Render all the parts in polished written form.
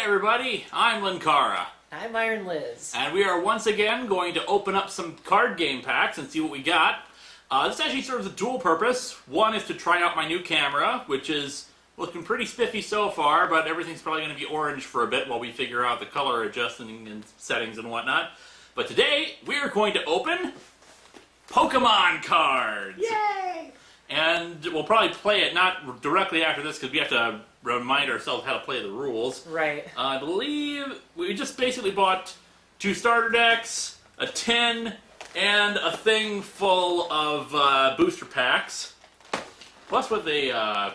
everybody, I'm Linkara. I'm Iron Liz. And we are once again going to open up some card game packs and see what we got. This actually serves a dual purpose. One is to try out my new camera, which is looking pretty spiffy so far, but everything's probably going to be orange for a bit while we figure out the color adjusting and settings and whatnot. But today, we're going to open Pokemon cards! Yay! And we'll probably play it not directly after this because we have to remind ourselves how to play the rules. Right. I believe we just basically bought 2 starter decks, a tin, and a thing full of booster packs. Plus with a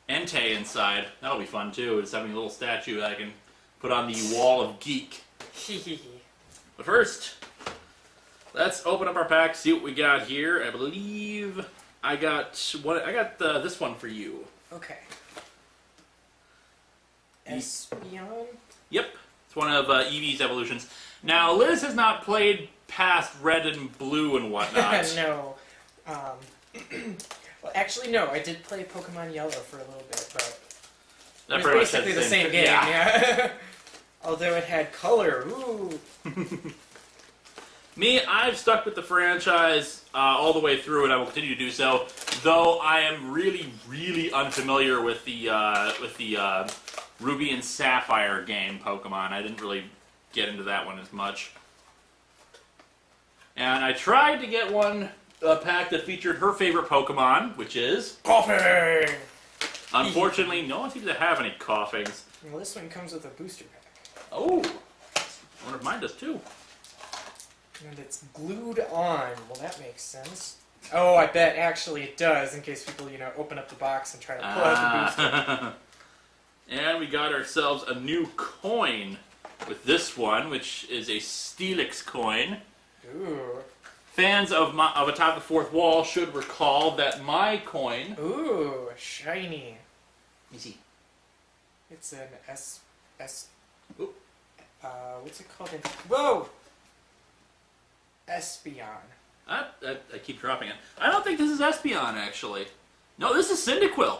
Entei inside. That'll be fun too, just having a little statue that I can put on the wall of geek. But first, let's open up our pack, see what we got here. I believe I got this one for you. Okay. Espeon? Yep, it's one of Eevee's evolutions. Now, Liz has not played past Red and Blue and whatnot. No. Well, actually, no. I did play Pokemon Yellow for a little bit, but That it was basically the same game. Yeah. Although it had color. Ooh. Me, I've stuck with the franchise all the way through, and I will continue to do so. Though I am really, really unfamiliar with the Ruby and Sapphire game Pokemon. I didn't really get into that one as much. And I tried to get a pack that featured her favorite Pokemon, which is Coughing! Unfortunately, no one seems to have any Coughings. Well, this one comes with a booster pack. Oh! I wonder if mine does too. And it's glued on. Well, that makes sense. Oh, I bet actually it does, in case people, open up the box and try to pull out the booster. And we got ourselves a new coin with this one, which is a Steelix coin. Ooh. Fans of Atop the Fourth Wall should recall that my coin... Ooh, shiny. Easy. It's an Ooh. What's it called? Whoa! Espeon. I keep dropping it. I don't think this is Espeon, actually. No, this is Cyndaquil.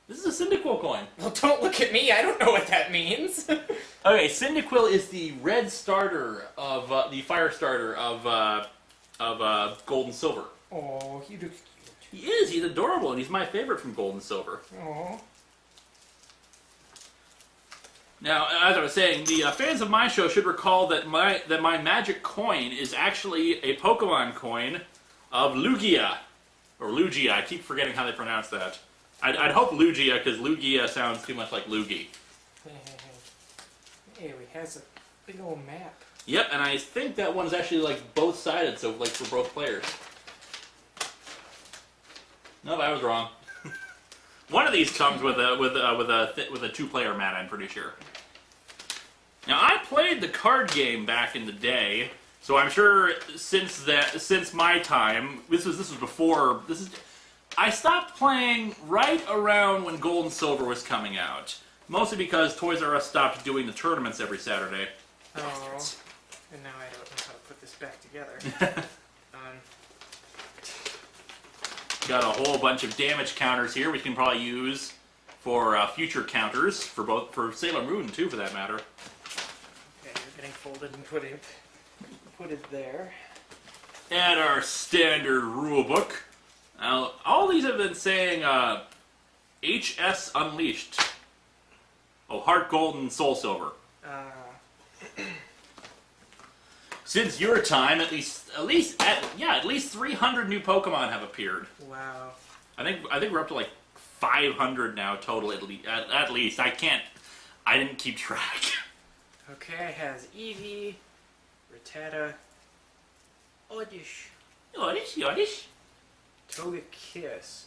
This is a Cyndaquil coin. Well, don't look at me. I don't know what that means. Okay, Cyndaquil is the red starter of the fire starter of Gold and Silver. Oh, he looks cute. He is. He's adorable, and he's my favorite from Gold and Silver. Oh. Now, as I was saying, the fans of my show should recall that my magic coin is actually a Pokemon coin of Lugia. Or Lugia. I keep forgetting how they pronounce that. I'd hope Lugia, because Lugia sounds too much like Loogie. Hey, it has a big old map. Yep, and I think that one's actually like both-sided, so like for both players. No, I was wrong. One of these comes with a 2-player mat, I'm pretty sure. Now, I played the card game back in the day, so I'm sure since my time, this was before. I stopped playing right around when Gold and Silver was coming out, mostly because Toys R Us stopped doing the tournaments every Saturday. Oh, and now I don't know how to put this back together. Got a whole bunch of damage counters here we can probably use for future counters, for Sailor Moon too, for that matter. Okay, you're getting folded and put it there. And our standard rule book. Now, all these have been saying HS Unleashed. Oh, Heart Gold and Soul Silver. Since your time, at least 300 new Pokemon have appeared. Wow. I think we're up to like 500 now total at least. I didn't keep track. Okay, it has Eevee, Rattata, Oddish, Togekiss.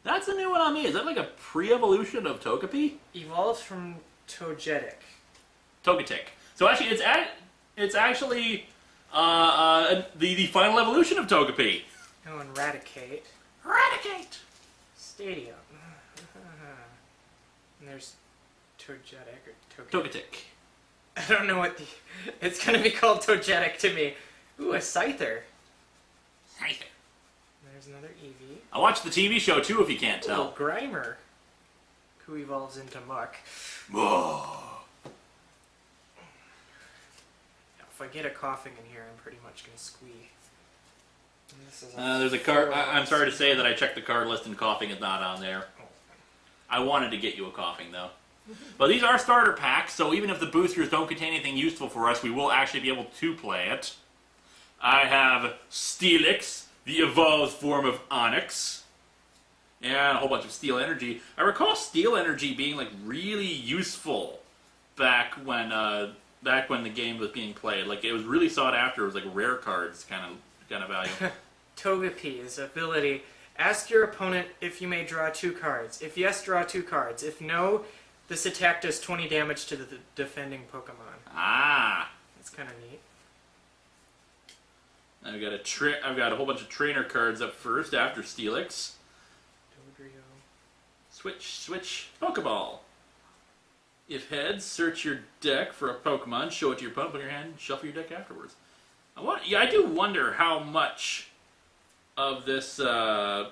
That's a new one on me. Is that like a pre-evolution of Togepi? Evolved from Togetic. Togetic. So actually, it's actually the final evolution of Togepi. Oh, and Raticate. Eradicate! Stadium. And there's Togetic or Togetic. I don't know what it's gonna be called Togetic to me. Ooh, a Scyther. Scyther. There's another Eevee. I watched the TV show too, if you can't tell. Oh, Grimer. who evolves into Muck. If I get a coughing in here, I'm pretty much going to squee. There's a card. I'm sorry to say that I checked the card list and coughing is not on there. I wanted to get you a coughing though. But these are starter packs, so even if the boosters don't contain anything useful for us, we will actually be able to play it. I have Steelix, the evolved form of Onyx, and a whole bunch of Steel Energy. I recall Steel Energy being like really useful back when the game was being played. Like it was really sought after. It was like rare cards kind of value. Togepi's ability. Ask your opponent if you may draw 2 cards. If yes, draw 2 cards. If no, this attack does 20 damage to the defending Pokemon. Ah, that's kind of neat. I've got a whole bunch of trainer cards up first after Steelix. Dodrio. Switch, Pokeball. If heads, search your deck for a Pokemon, show it to your opponent, put it in your hand, and shuffle your deck afterwards. I do wonder how much of this has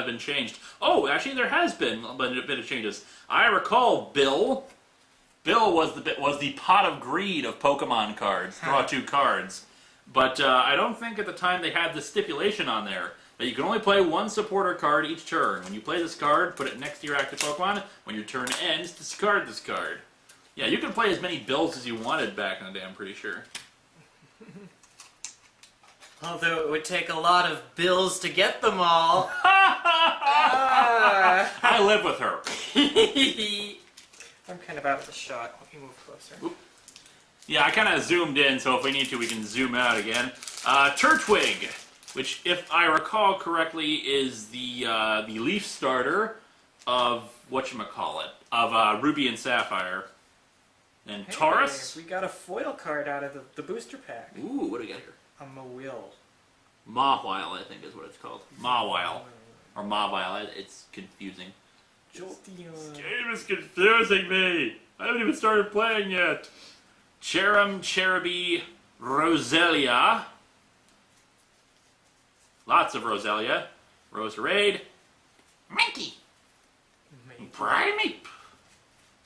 been changed. Oh, actually, there has been a bit of changes. I recall Bill was the pot of greed of Pokemon cards. Draw 2 cards, but I don't think at the time they had the stipulation on there that you can only play 1 supporter card each turn. When you play this card, put it next to your active Pokemon. When your turn ends, discard this card. Yeah, you could play as many Bills as you wanted back in the day, I'm pretty sure. Although it would take a lot of bills to get them all. I live with her. I'm kind of out of the shot. Let me move closer. Oop. Yeah, I kind of zoomed in, so if we need to, we can zoom out again. Turtwig, which, if I recall correctly, is the leaf starter of whatchamacallit, of Ruby and Sapphire. And Hey, Taurus. we got a foil card out of the booster pack. Ooh, what do we got here? A Mawile. Mawile, I think is what it's called. Mawile. Or Mawile, it's confusing. Jolteon. This game is confusing me! I haven't even started playing yet! Cherubi, Roselia. Lots of Roselia. Roserade. Mankey. Primeape.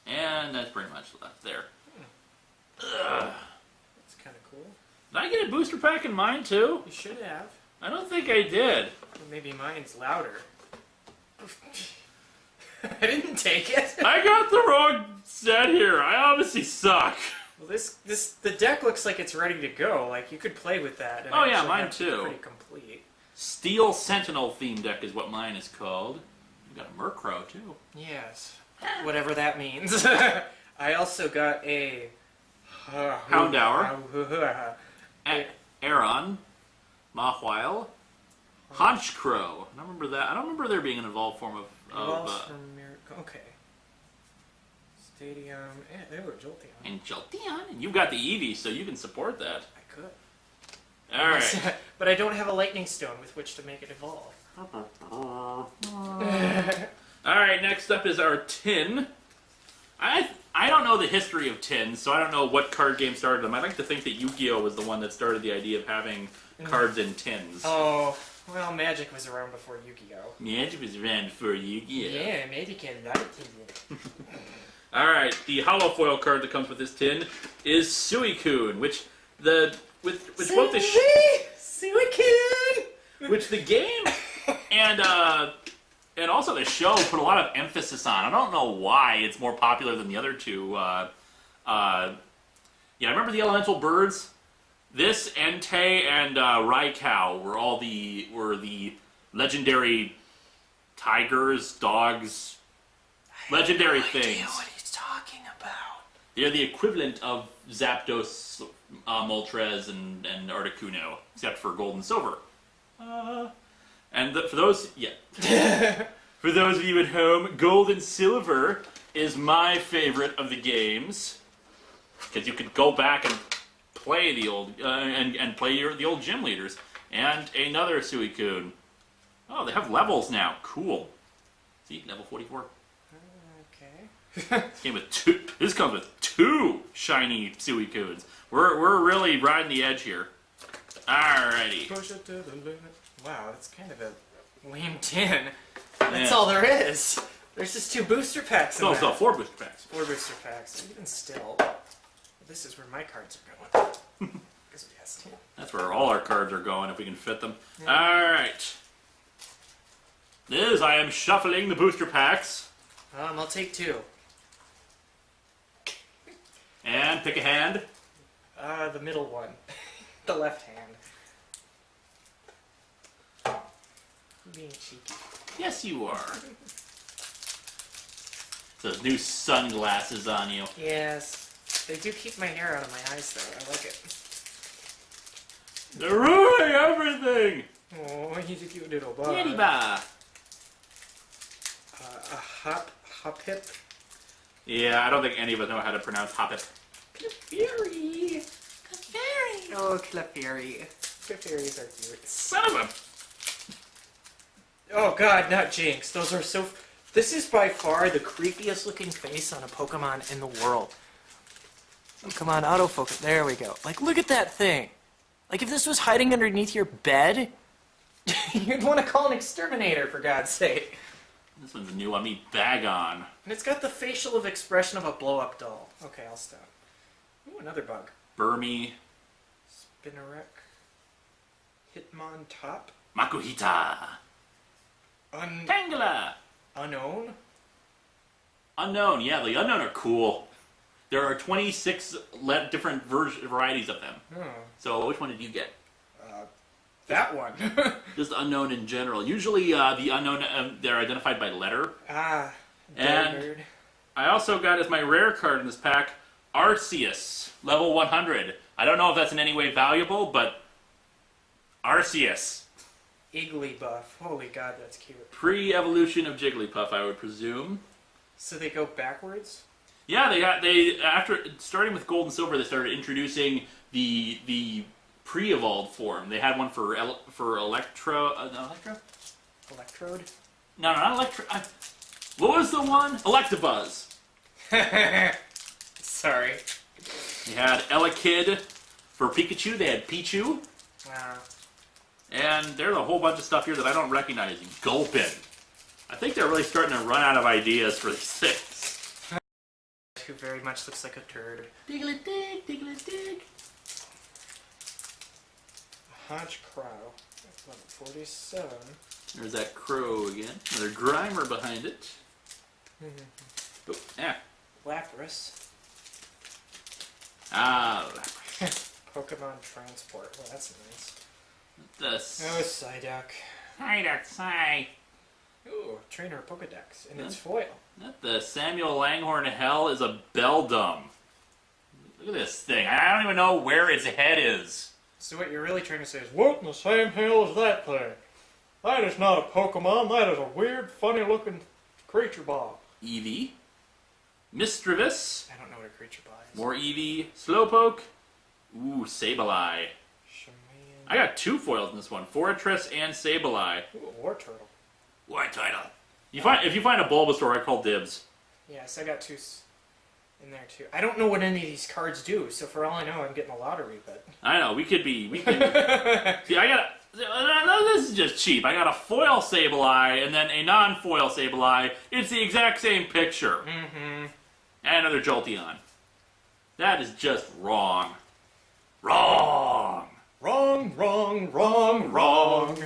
And that's pretty much left there. That's kind of cool. Did I get a booster pack in mine too? You should have. I don't think I did. Well, maybe mine's louder. I didn't take it. I got the wrong set here. I obviously suck. Well, the deck looks like it's ready to go. Like you could play with that. And Oh yeah, actually mine have it too. Pretty complete. Steel Sentinel theme deck is what mine is called. We got a Murkrow too. Yes. Whatever that means. I also got a Houndour. Aeron. Mawile. Honchkrow. I don't remember that. I don't remember there being an evolved form of okay. Stadium. Yeah, there were Jolteon. and Jolteon. And you've got the Eevee, so you can support that. I could. Alright. But I don't have a lightning stone with which to make it evolve. Alright, next up is our tin. I don't know the history of tins, so I don't know what card game started them. I like to think that Yu-Gi-Oh! Was the one that started the idea of having cards in tins. Oh, well, Magic was around before Yu-Gi-Oh! Magic was around before Yu-Gi-Oh! Yeah, Magic had a lot of tins. Alright, the hollow foil card that comes with this tin is Suicune, which both the Suicune! which the game and also the show put a lot of emphasis on. I don't know why it's more popular than the other two. Yeah, remember the elemental birds? This, Entei, and Raikou were the legendary tigers, dogs, legendary things. I what he's talking about. They're the equivalent of Zapdos, Moltres, and Articuno, except for gold and silver. For those of you at home, gold and silver is my favorite of the games because you could go back and play the old and play the old gym leaders. And another Suicune. Oh, they have levels now. Cool. See, level 44. Okay. This comes with 2 shiny Suicunes. We're really riding the edge here. Alrighty. Push it to the limit. Wow, that's kind of a lame tin. that's Yeah. all there is. There's just 2 booster packs in No, there. no, 4 booster packs. 4 booster packs. Even still, this is where my cards are going. Because we has 10. That's where all our cards are going if we can fit them. Alright. I am shuffling the booster packs. I'll take 2. And pick a hand. The middle one. The left hand. Being cheeky. Yes, you are. Those new sunglasses on you. Yes. They do keep my hair out of my eyes, though. I like it. They're ruining everything! Oh, he's a cute little boy. Kitty bar. A hop-hip. Yeah, I don't think any of us know how to pronounce Hoppet. Clefairy. Clefairy. Oh, Clefairy. Clefairies are cute. Son of a... Oh god, not Jinx. Those are so... This is by far the creepiest looking face on a Pokemon in the world. Oh, come on, autofocus. There we go. Like, look at that thing. Like, if this was hiding underneath your bed, you'd want to call an exterminator, for God's sake. This one's new on me. Bagon. And it's got the facial expression of a blow-up doll. Okay, I'll stop. Ooh, another bug. Burmy. Spinarak. Hitmontop. Makuhita. Tangela. Unknown. Unknown. Yeah, the unknown are cool. There are 26 different varieties of them. Oh. So which one did you get? That one. Just unknown in general. Usually the unknown, they're identified by letter. Ah. And Nerd. I also got as my rare card in this pack, Arceus, level 100. I don't know if that's in any way valuable, but Arceus. Igglybuff. Holy god, that's cute. Pre-evolution of Jigglypuff, I would presume. So they go backwards? Yeah, they after starting with Gold and Silver, they started introducing the pre-evolved form. They had one for Electro. Electro? Electrode? No, not Electro. What was the one? Electabuzz. Sorry. They had Elekid for Pikachu. They had Pichu. Wow. And there's a whole bunch of stuff here that I don't recognize. Gulpin. I think they're really starting to run out of ideas for these things. Who very much looks like a turd. Diggly-dig, diggly-dig. Honchkrow. Level 47. There's that crow again. Another Grimer behind it. Oh, yeah. Lapras. Ah. Pokemon Transport. Well, that's nice. The Oh, Psyduck. Psyduck. Ooh, Trainer Pokedex. And it's foil. The Samuel Langhorn Hell is a Beldum. Look at this thing. I don't even know where its head is. So what you're really trying to say is, what in the same hell is that thing? That is not a Pokemon. That is a weird, funny-looking creature ball. Eevee. Misdreavus. I don't know what a creature ball is. More Eevee. Slowpoke. Ooh, Sableye. Shaman. I got 2 foils in this one. Fortress and Sableye. Ooh, a War Turtle. What title? If you find a Bulbasaur, I call dibs. Yes, I got 2 in there too. I don't know what any of these cards do, so for all I know, I'm getting a lottery, but... I know, we could See, I got this is just cheap. I got a foil Sableye and then a non-foil Sableye. It's the exact same picture. Mm-hmm. And another Jolteon. That is just wrong. Wrong! Wrong, wrong, wrong, wrong.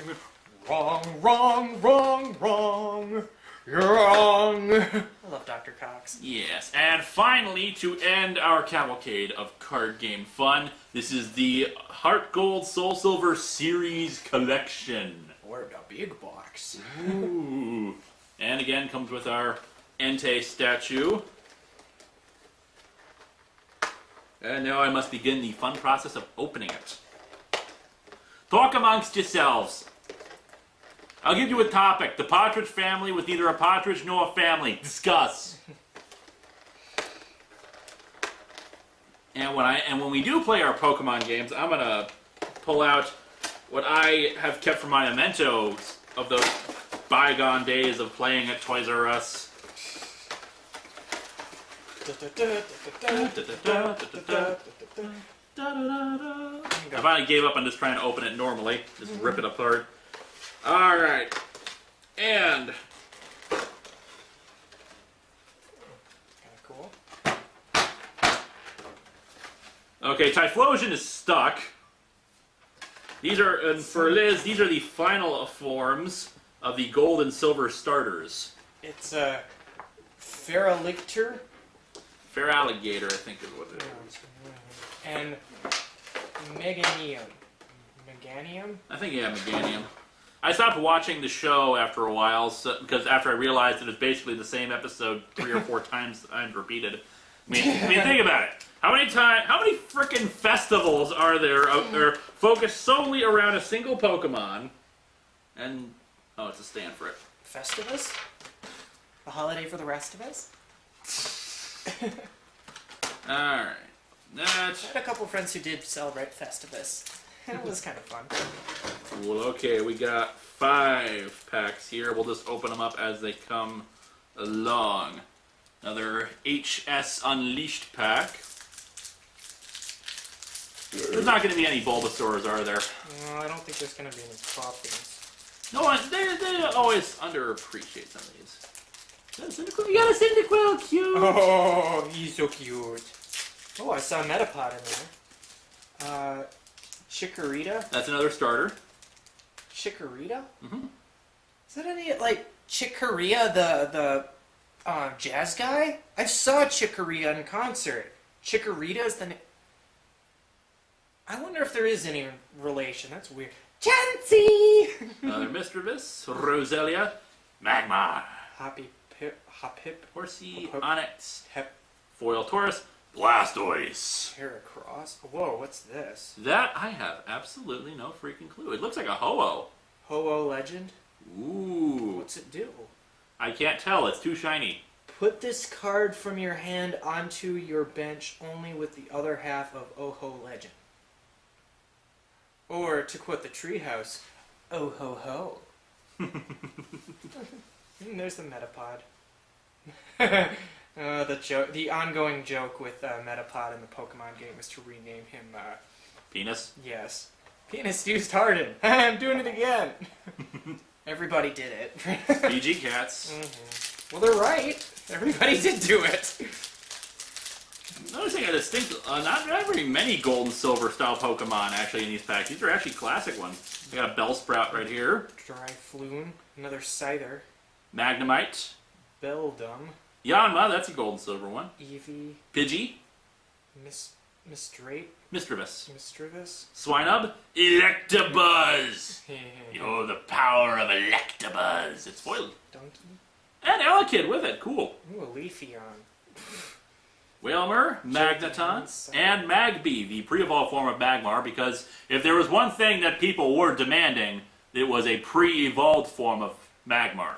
Wrong, wrong, wrong, wrong. You're wrong. I love Dr. Cox. Yes, and finally, to end our cavalcade of card game fun, this is the Heart Gold Soul Silver Series Collection. Or the big box. Ooh. And again, comes with our Entei statue. And now I must begin the fun process of opening it. Talk amongst yourselves. I'll give you a topic. The partridge family with neither a partridge nor a family. Discuss. And when we do play our Pokemon games, I'm gonna pull out what I have kept from my mementos of those bygone days of playing at Toys R Us. I finally gave up on just trying to open it normally. Just rip it apart. Alright. And Okay, Typhlosion is stuck. These are, and for Liz, these are the final forms of the gold and silver starters. It's a Feralichter. Feraligator, I think is what it is. And Meganium. Meganium? I think, yeah, Meganium. I stopped watching the show after a while, because after I realized it was basically the same episode 3 or 4 times repeated. I mean, think about it. How many frickin' festivals are there out there focused solely around a single Pokemon? And, oh, it's a stand for it. Festivus? A holiday for the rest of us? Alright. I had a couple friends who did celebrate Festivus. It was kind of fun. Cool, okay, we got 5 packs here. We'll just open them up as they come along. Another HS Unleashed pack. There's not going to be any Bulbasaurs, are there? No, I don't think there's going to be any Coffees. No one, they always underappreciate some of these. You got a Cyndaquil, cute! Oh, he's so cute. Oh, I saw a Metapod in there. Chikorita? That's another starter. Chikorita? Mm-hmm. Is that any, like, Chikorita, the jazz guy? I saw Chikorita in concert. Chikorita is the name. I wonder if there is any relation. That's weird. Chansey! Another Misdreavus, Roselia, Magmar, Hopip, Horsey, Hop- Onyx, Hep, Foil Taurus, Blastoise. Heracross. Whoa, what's this? That I have absolutely no freaking clue. It looks like a Ho-Oh. Ho-Oh Legend? Ooh. What's it do? I can't tell. It's too shiny. Put this card from your hand onto your bench only with the other half of Oh-Ho Legend. Or, to quote the Treehouse, Oh-Ho-Ho. There's the Metapod. The ongoing joke with Metapod in the Pokemon game is to rename him, Penis? yes. Penis used Harden. I'm doing it again. Everybody did it. PG Cats. Mm-hmm. Well, they're right. Everybody did do it. Noticing a distinct, not very many gold and silver style Pokemon actually in these packs. These are actually classic ones. We got a Bellsprout right here. Dryfloon. Another Scyther. Magnemite. Beldum. Yanma, that's a gold and silver one. Eevee. Pidgey. Misdreavus. Misdreavus. Swinub. Electabuzz. Oh, the power of Electabuzz. It's foiled. Donkey. And Elekid with it. Cool. Ooh, a Leafeon. Whalmer, Magneton, and Magby, the pre-evolved form of Magmar, because if there was one thing that people were demanding, it was a pre-evolved form of Magmar.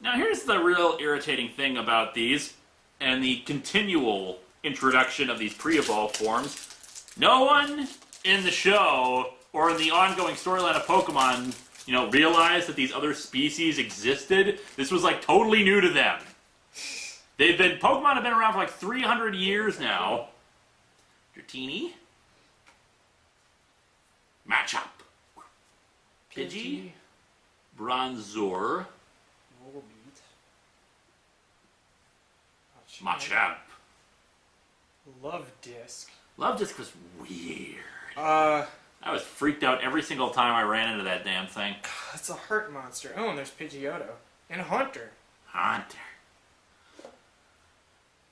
Now here's the real irritating thing about these, and the continual introduction of these pre-evolved forms. No one in the show, or in the ongoing storyline of Pokemon, realized that these other species existed. This was like totally new to them. Pokemon have been around for like 300 years now. Dratini. Machop. Pidgey. Bronzor. Volbeat. Machamp. Love Disc. Love Disc was weird. I was freaked out every single time I ran into that damn thing. It's a heart monster. Oh, and there's Pidgeotto. And Haunter. Haunter.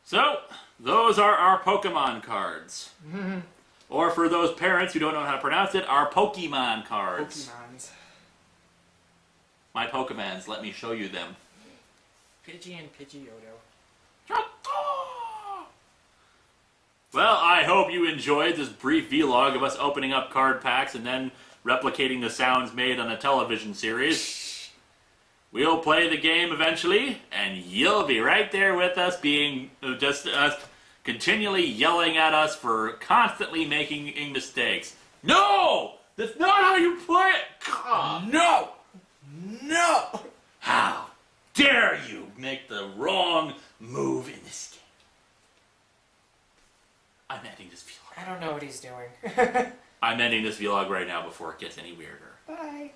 So, those are our Pokemon cards. Mm-hmm. Or for those parents who don't know how to pronounce it, our Pokemon cards. Pokemons. My Pokemons, let me show you them. Pidgey and Pidgeotto. Well, I hope you enjoyed this brief vlog of us opening up card packs and then replicating the sounds made on a television series. We'll play the game eventually, and you'll be right there with us, being just us continually yelling at us for constantly making mistakes. No! That's not how you play it! God. No! No! How dare you make the wrong move in this game? I'm ending this vlog. I don't know what he's doing. I'm ending this vlog right now before it gets any weirder. Bye.